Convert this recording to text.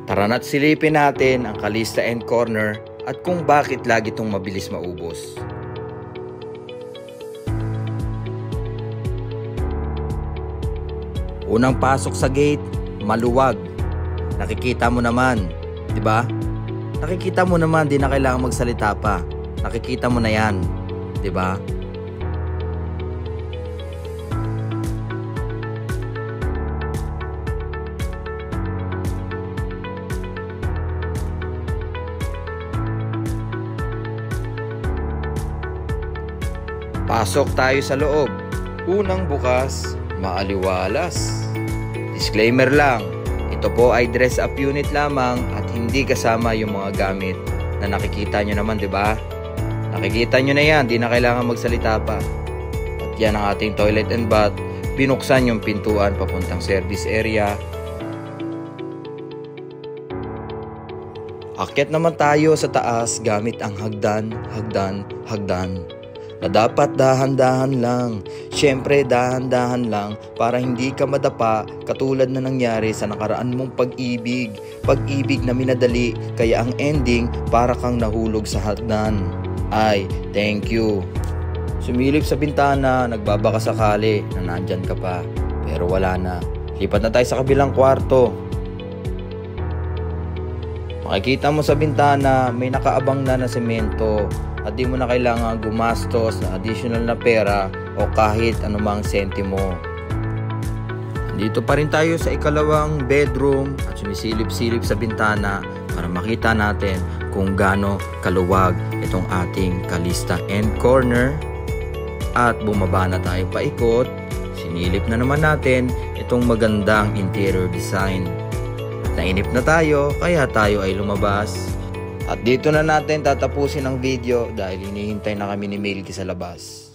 Tara na't silipin natin ang Calista End Corner at kung bakit lagi itong mabilis maubos. Unang pasok sa gate, maluwag. Nakikita mo naman, 'di ba? Nakikita mo naman, di na kailangan magsalita pa. Nakikita mo na 'yan, 'di ba? Pasok tayo sa loob. Unang bukas, maaliwalas. Disclaimer lang, ito po ay dress up unit lamang at hindi kasama yung mga gamit na nakikita nyo naman, di ba? Nakikita nyo na yan, di na kailangan magsalita pa. At yan ang ating toilet and bath. Binuksan yung pintuan papuntang service area. Akyat naman tayo sa taas gamit ang hagdan na dapat dahan-dahan lang. Syempre dahan-dahan lang para hindi ka madapa katulad na nangyari sa nakaraan mong pag-ibig. Pag-ibig na minadali kaya ang ending para kang nahulog sa hagdan. Ay, thank you. Sumilip sa bintana, nagbabaka sakali na nandyan ka pa. Pero wala na. Lipat na tayo sa kabilang kwarto. Makikita mo sa bintana may nakaabang na semento at di mo na kailangan gumastos na additional na pera o kahit anumang sentimo. Dito pa rin tayo sa ikalawang bedroom at sumisilip-silip sa bintana para makita natin kung gaano kaluwag itong ating Calista End Corner. At bumaba na tayo paikot, sinilip na naman natin itong magandang interior design. At nainip na tayo kaya tayo ay lumabas. At dito na natin tatapusin ang video dahil hinihintay na kami ni Milky sa labas.